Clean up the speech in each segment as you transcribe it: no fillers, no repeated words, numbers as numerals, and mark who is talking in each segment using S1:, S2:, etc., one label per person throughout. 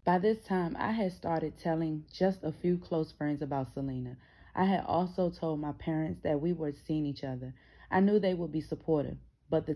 S1: By this time, I had started telling just a few close friends about Selena. I had also told my parents that we were seeing each other. I knew they would be supportive, but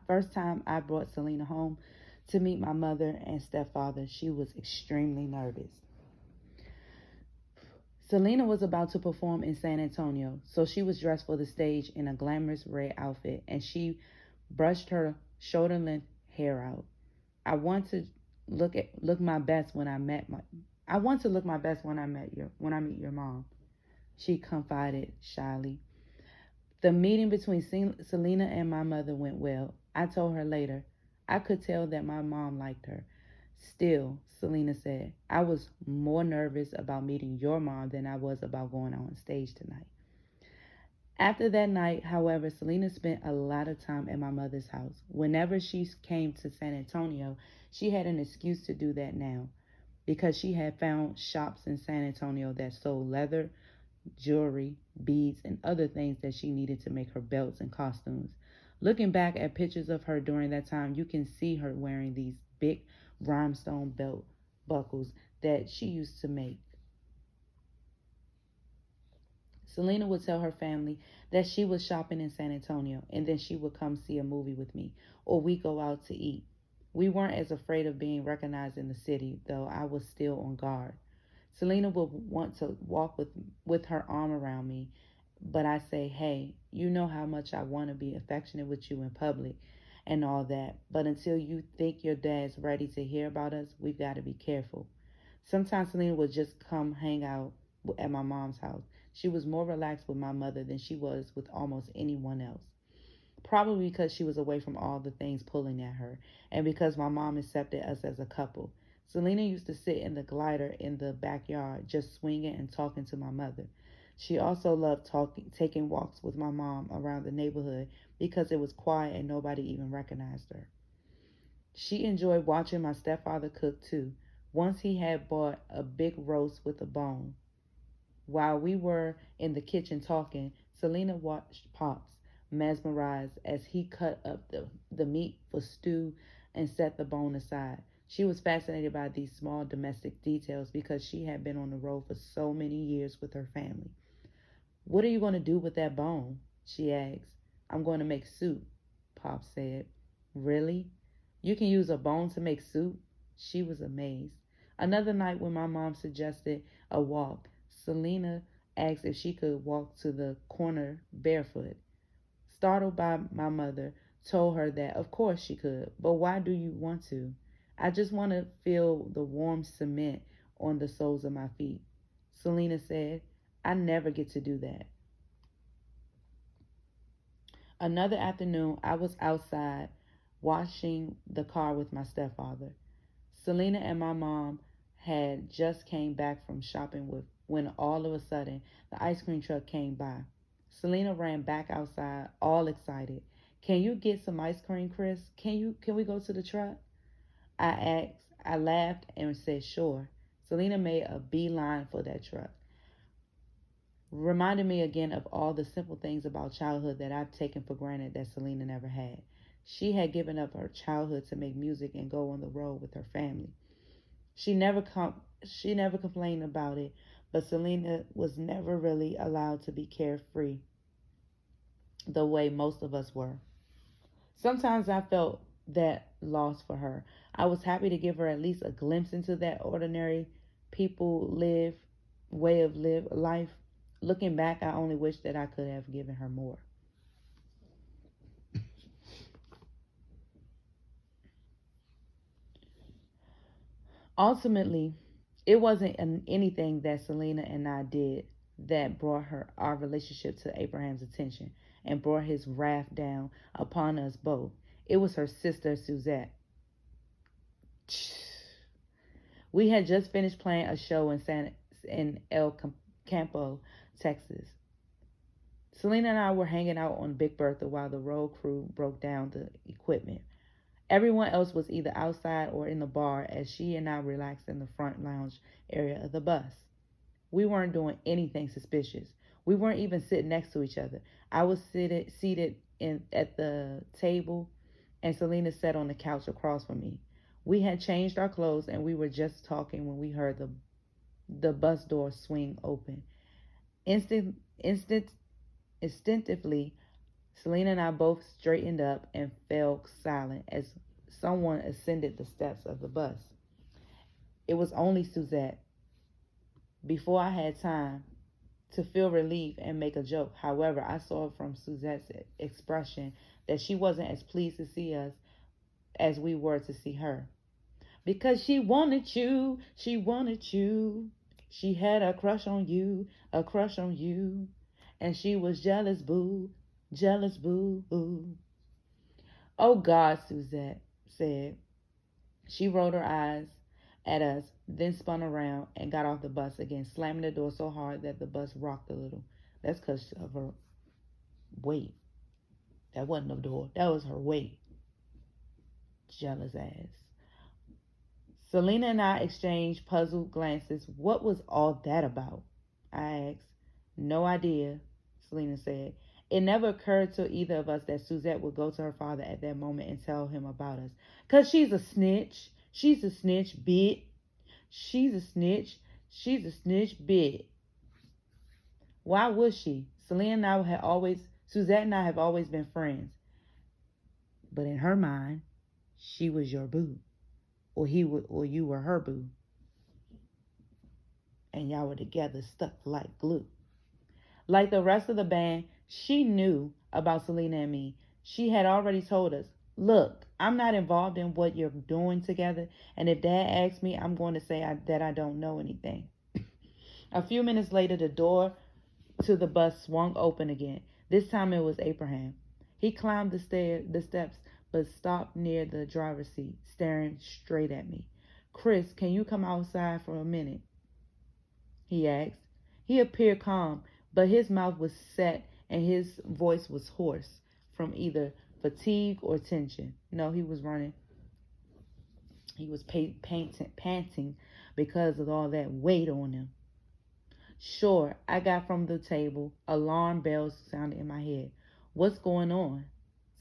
S1: first time I brought Selena home to meet my mother and stepfather, she was extremely nervous. Selena was about to perform in San Antonio, so she was dressed for the stage in a glamorous red outfit and she brushed her shoulder length hair out. I want to look my best when I want to look my best when I meet your mom, she confided shyly. The meeting between Selena and my mother went well. I told her later. I could tell that my mom liked her. Still, Selena said, I was more nervous about meeting your mom than I was about going on stage tonight. After that night, however, Selena spent a lot of time at my mother's house. Whenever she came to San Antonio, she had an excuse to do that now because she had found shops in San Antonio that sold leather, jewelry, beads, and other things that she needed to make her belts and costumes. Looking back at pictures of her during that time, you can see her wearing these big rhinestone belt buckles that she used to make. Selena would tell her family that she was shopping in San Antonio and then she would come see a movie with me or we go out to eat. We weren't as afraid of being recognized in the city, though I was still on guard. Selena would want to walk with her arm around me, but I say, hey, you know how much I want to be affectionate with you in public and all that, but until you think your dad's ready to hear about us, we've got to be careful. Sometimes Selena would just come hang out at my mom's house. She was more relaxed with my mother than she was with almost anyone else. Probably because she was away from all the things pulling at her, and because my mom accepted us as a couple. Selena used to sit in the glider in the backyard, just swinging and talking to my mother. She also loved taking walks with my mom around the neighborhood because it was quiet and nobody even recognized her. She enjoyed watching my stepfather cook too. Once he had bought a big roast with a bone. While we were in the kitchen talking, Selena watched Pops, mesmerized as he cut up the meat for stew and set the bone aside. She was fascinated by these small domestic details because she had been on the road for so many years with her family. What are you going to do with that bone? She asked. I'm going to make soup, Pop said. Really? You can use a bone to make soup? She was amazed. Another night when my mom suggested a walk, Selena asked if she could walk to the corner barefoot. Startled by my mother, told her that of course she could, but why do you want to? I just want to feel the warm cement on the soles of my feet. Selena said, I never get to do that. Another afternoon, I was outside washing the car with my stepfather. Selena and my mom had just came back from shopping with when all of a sudden the ice cream truck came by. Selena ran back outside, all excited. Can you get some ice cream, Chris? Can we go to the truck? I asked. I laughed and said sure. Selena made a beeline for that truck. Reminded me again of all the simple things about childhood that I've taken for granted that Selena never had. She had given up her childhood to make music and go on the road with her family. She never she never complained about it, but Selena was never really allowed to be carefree the way most of us were. Sometimes I felt that loss for her. I was happy to give her at least a glimpse into that ordinary people live way of live life. Looking back, I only wish that I could have given her more. Ultimately, it wasn't anything that Selena and I did that brought our relationship to Abraham's attention and brought his wrath down upon us both. It was her sister Suzette. We had just finished playing a show in El Campo, Texas. Selena and I were hanging out on Big Bertha while the road crew broke down the equipment. Everyone else was either outside or in the bar as she and I relaxed in the front lounge area of the bus. We weren't doing anything suspicious. We weren't even sitting next to each other. I was seated at the table and Selena sat on the couch across from me. We had changed our clothes and we were just talking when we heard the bus door swing open. Instant, instant, Instinctively, Selena and I both straightened up and fell silent as someone ascended the steps of the bus. It was only Suzette. Before I had time to feel relief and make a joke, however, I saw from Suzette's expression that she wasn't as pleased to see us as we were to see her. Because she wanted you, she wanted you. She had a crush on you, a crush on you. And she was jealous boo, boo. Oh God, Suzette said. She rolled her eyes at us, then spun around and got off the bus again, slamming the door so hard that the bus rocked a little. That's because of her weight. That wasn't the door, that was her weight. Jealous ass. Selena and I exchanged puzzled glances. What was all that about? I asked. No idea, Selena said. It never occurred to either of us that Suzette would go to her father at that moment and tell him about us. 'Cause she's a snitch. She's a snitch, bit. She's a snitch. She's a snitch, bit. Why would she? Suzette and I have always been friends. But in her mind, she was your boo. Or you were her boo. And y'all were together stuck like glue. Like the rest of the band, she knew about Selena and me. She had already told us, look, I'm not involved in what you're doing together, and if Dad asks me, I'm going to say that I don't know anything. A few minutes later, the door to the bus swung open again. This time it was Abraham. He climbed the steps, but stopped near the driver's seat, staring straight at me. Chris, can you come outside for a minute? He asked. He appeared calm, but his mouth was set and his voice was hoarse from either fatigue or tension. No, he was running. He was panting because of all that weight on him. Sure, I got from the table. Alarm bells sounded in my head. What's going on?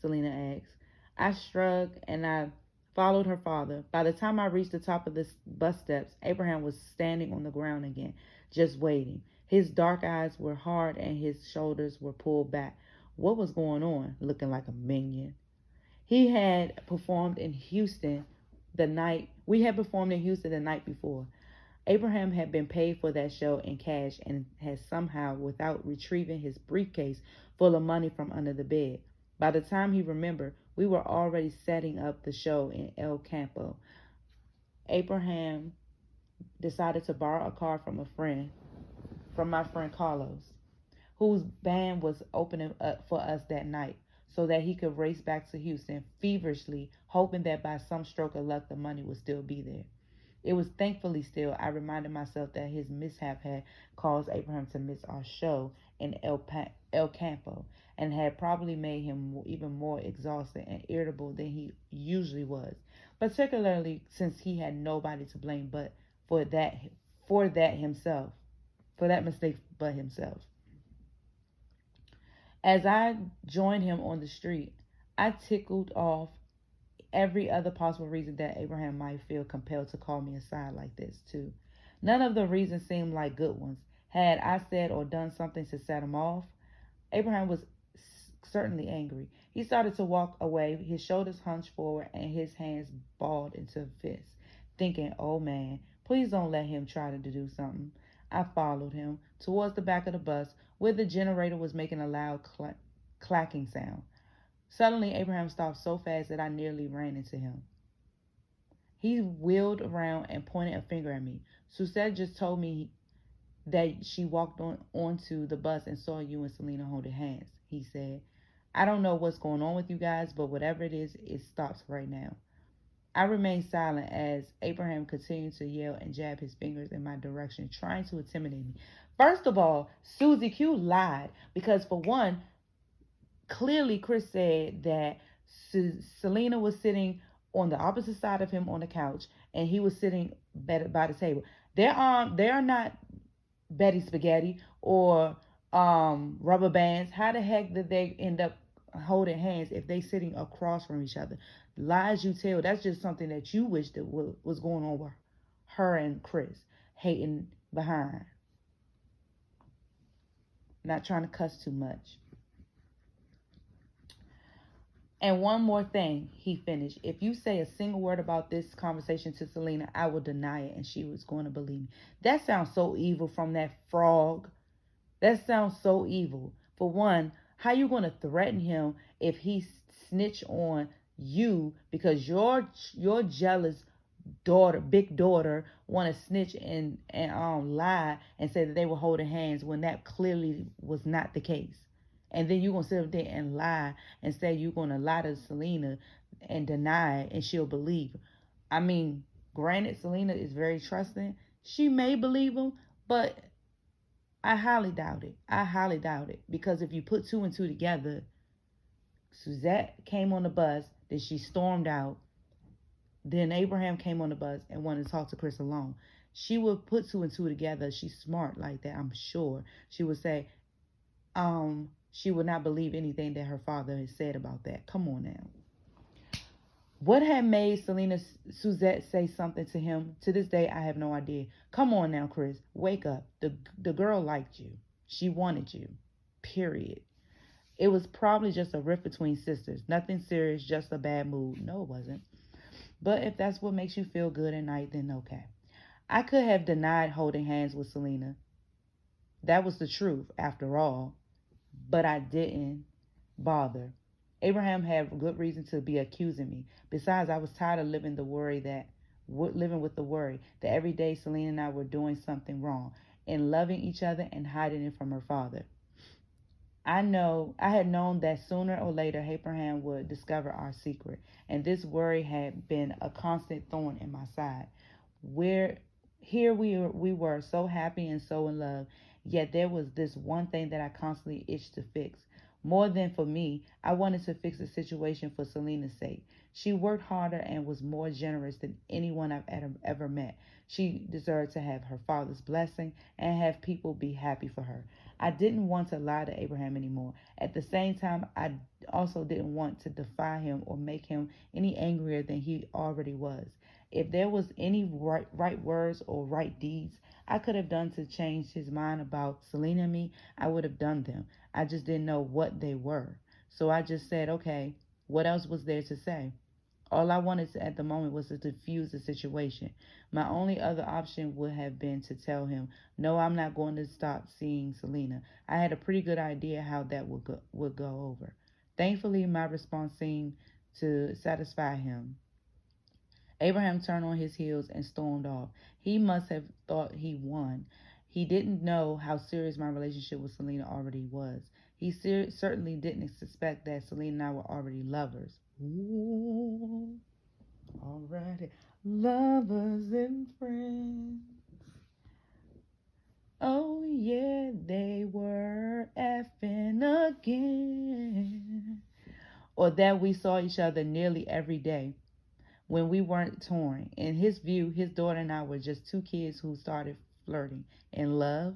S1: Selena asked. I shrugged and I followed her father. By the time I reached the top of the bus steps, Abraham was standing on the ground again, just waiting. His dark eyes were hard and his shoulders were pulled back. What was going on? Looking like a minion. We had performed in Houston the night before. Abraham had been paid for that show in cash and had somehow, without retrieving his briefcase full of money from under the bed. By the time he remembered, we were already setting up the show in El Campo. Abraham decided to borrow a car from my friend Carlos, whose band was opening up for us that night, so that he could race back to Houston, feverishly hoping that by some stroke of luck the money would still be there. It was thankfully still. I reminded myself that his mishap had caused Abraham to miss our show in El Campo and had probably made him even more exhausted and irritable than he usually was, particularly since he had nobody to blame but for that mistake but himself. As I joined him on the street, I tickled off every other possible reason that Abraham might feel compelled to call me aside like this, too. None of the reasons seemed like good ones. Had I said or done something to set him off? Abraham was certainly angry. He started to walk away, his shoulders hunched forward and his hands balled into fists, thinking, oh man, please don't let him try to do something. I followed him towards the back of the bus where the generator was making a loud clacking sound. Suddenly, Abraham stopped so fast that I nearly ran into him. He wheeled around and pointed a finger at me. Suzette just told me that she walked onto the bus and saw you and Selena holding hands, he said. I don't know what's going on with you guys, but whatever it is, it stops right now. I remained silent as Abraham continued to yell and jab his fingers in my direction, trying to intimidate me. First of all, Susie Q lied because, for one, clearly Chris said that Selena was sitting on the opposite side of him on the couch and he was sitting by the table. They are not Betty Spaghetti or rubber bands. How the heck did they end up holding hands if they sitting across from each other. Lies you tell, that's just something that you wish that was going on with her and Chris, hating behind. Not trying to cuss too much. And one more thing, he finished. If you say a single word about this conversation to Selena, I will deny it, and she was going to believe me. That sounds so evil from that frog. That sounds so evil. For one, how you going to threaten him if he snitch on you because your jealous daughter, big daughter, want to snitch and lie and say that they were holding hands when that clearly was not the case. And then you're going to sit up there and lie and say you're going to lie to Selena and deny it and she'll believe. I mean, granted, Selena is very trusting. She may believe him, but I highly doubt it. I highly doubt it. Because if you put two and two together, Suzette came on the bus, then she stormed out. Then Abraham came on the bus and wanted to talk to Chris alone. She would put two and two together. She's smart like that, I'm sure. She would say, she would not believe anything that her father had said about that. Come on now. What had made Suzette say something to him? To this day, I have no idea. Come on now, Chris. Wake up. The girl liked you. She wanted you. Period. It was probably just a rift between sisters. Nothing serious, just a bad mood. No, it wasn't. But if that's what makes you feel good at night, then okay. I could have denied holding hands with Selena. That was the truth, after all. But I didn't bother. Abraham had good reason to be accusing me. Besides, I was tired of living with the worry that every day Selena and I were doing something wrong and loving each other and hiding it from her father. I had known that sooner or later Abraham would discover our secret, and this worry had been a constant thorn in my side. We were so happy and so in love, yet there was this one thing that I constantly itched to fix. More than for me, I wanted to fix the situation for Selena's sake. She worked harder and was more generous than anyone I've ever met. She deserved to have her father's blessing and have people be happy for her. I didn't want to lie to Abraham anymore. At the same time, I also didn't want to defy him or make him any angrier than he already was. If there was any right words or right deeds I could have done to change his mind about Selena and me, I would have done them. I just didn't know what they were. So I just said, okay, what else was there to say? All I wanted at the moment was to diffuse the situation. My only other option would have been to tell him, no, I'm not going to stop seeing Selena. I had a pretty good idea how that would go over. Thankfully, my response seemed to satisfy him. Abraham turned on his heels and stormed off. He must have thought he won. He didn't know how serious my relationship with Selena already was. He certainly didn't suspect that Selena and I were already lovers. Ooh, already lovers and friends. Oh yeah, they were effing again. Or that we saw each other nearly every day when we weren't touring. In his view, his daughter and I were just two kids who started flirting. In love?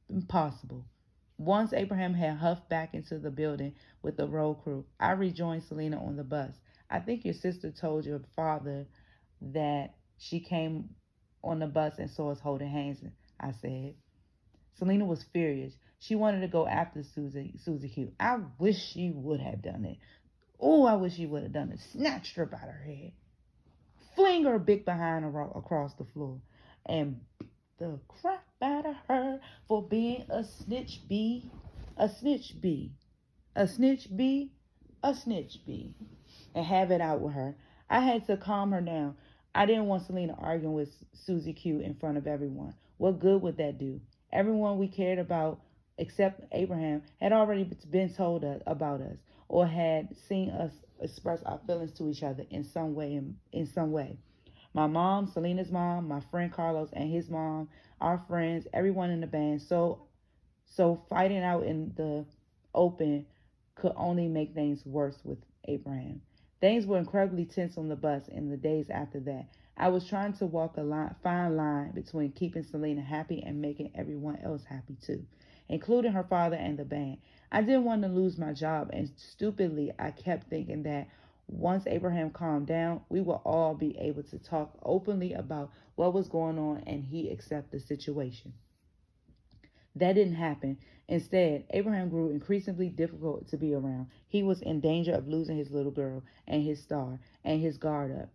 S1: Impossible. Once Abraham had huffed back into the building with the road crew, I rejoined Selena on the bus. I think your sister told your father that she came on the bus and saw us holding hands, I said. Selena was furious. She wanted to go after Susie Q. I wish she would have done it. Oh, I wish she would have done it. Snatched her by her head. Fling her big behind across the floor. And the crap out of her for being a snitch bee. A snitch bee. A snitch bee. A snitch bee. And have it out with her. I had to calm her down. I didn't want Selena arguing with Susie Q in front of everyone. What good would that do? Everyone we cared about, except Abraham, had already been told about us or had seen us express our feelings to each other in some way. My mom, Selena's mom, my friend Carlos and his mom, our friends, everyone in the band. So fighting out in the open could only make things worse with Abraham. Things were incredibly tense on the bus in the days after that. I was trying to walk a fine line between keeping Selena happy and making everyone else happy too. including her father and the band. I didn't want to lose my job, and stupidly, I kept thinking that once Abraham calmed down, we would all be able to talk openly about what was going on and he accept the situation. That didn't happen. Instead, Abraham grew increasingly difficult to be around. He was in danger of losing his little girl and his star and his guard up.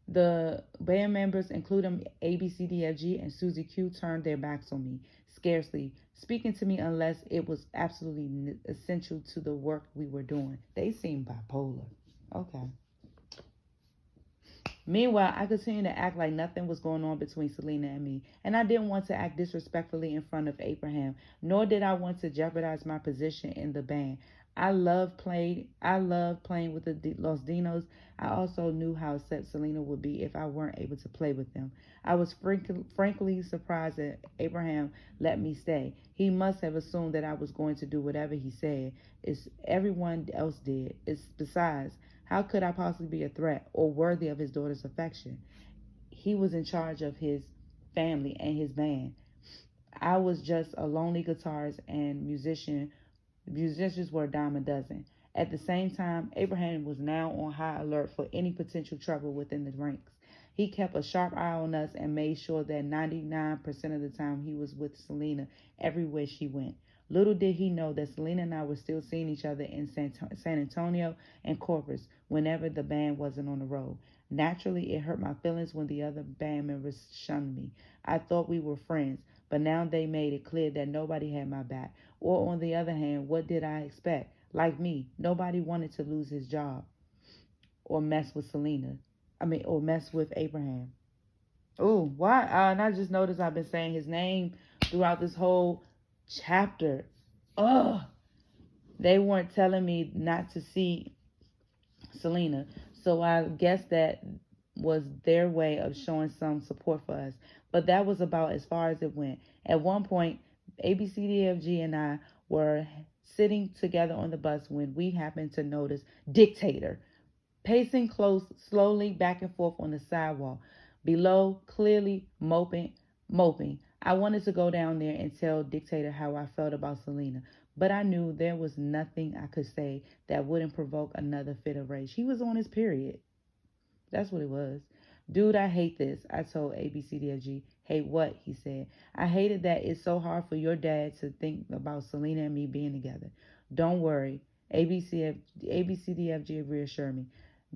S1: The band members, including ABCDFG and Susie Q, turned their backs on me, scarcely speaking to me unless it was absolutely essential to the work we were doing. They seemed bipolar. Okay. Meanwhile, I continued to act like nothing was going on between Selena and me, and I didn't want to act disrespectfully in front of Abraham, nor did I want to jeopardize my position in the band. I loved playing with the Los Dinos. I also knew how upset Selena would be if I weren't able to play with them. I was frankly surprised that Abraham let me stay. He must have assumed that I was going to do whatever he said. It's everyone else did. Besides, how could I possibly be a threat or worthy of his daughter's affection? He was in charge of his family and his band. I was just a lonely guitarist and musician. Musicians were a dime a dozen. At the same time, Abraham was now on high alert for any potential trouble within the ranks. He kept a sharp eye on us and made sure that 99% of the time he was with Selena everywhere she went. Little did he know that Selena and I were still seeing each other in San Antonio and Corpus whenever the band wasn't on the road. Naturally, it hurt my feelings when the other band members shunned me. I thought we were friends, but now they made it clear that nobody had my back. Or on the other hand, what did I expect? Like me, nobody wanted to lose his job or mess with or mess with Abraham. Oh, why? And I just noticed I've been saying his name throughout this whole chapter. Ugh. They weren't telling me not to see Selena. So I guess that was their way of showing some support for us. But that was about as far as it went. At one point, ABCDFG and I were sitting together on the bus when we happened to notice Dictator pacing slowly back and forth on the sidewalk. Below, clearly moping. I wanted to go down there and tell Dictator how I felt about Selena, but I knew there was nothing I could say that wouldn't provoke another fit of rage. He was on his period. That's what it was. Dude, I hate this, I told ABCDFG. Hate what? He said. I hated that it's so hard for your dad to think about Selena and me being together. Don't worry, ABCDFG reassured me.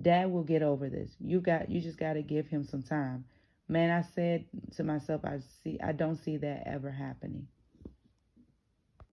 S1: Dad will get over this. You just got to give him some time. Man, I said to myself, I don't see that ever happening.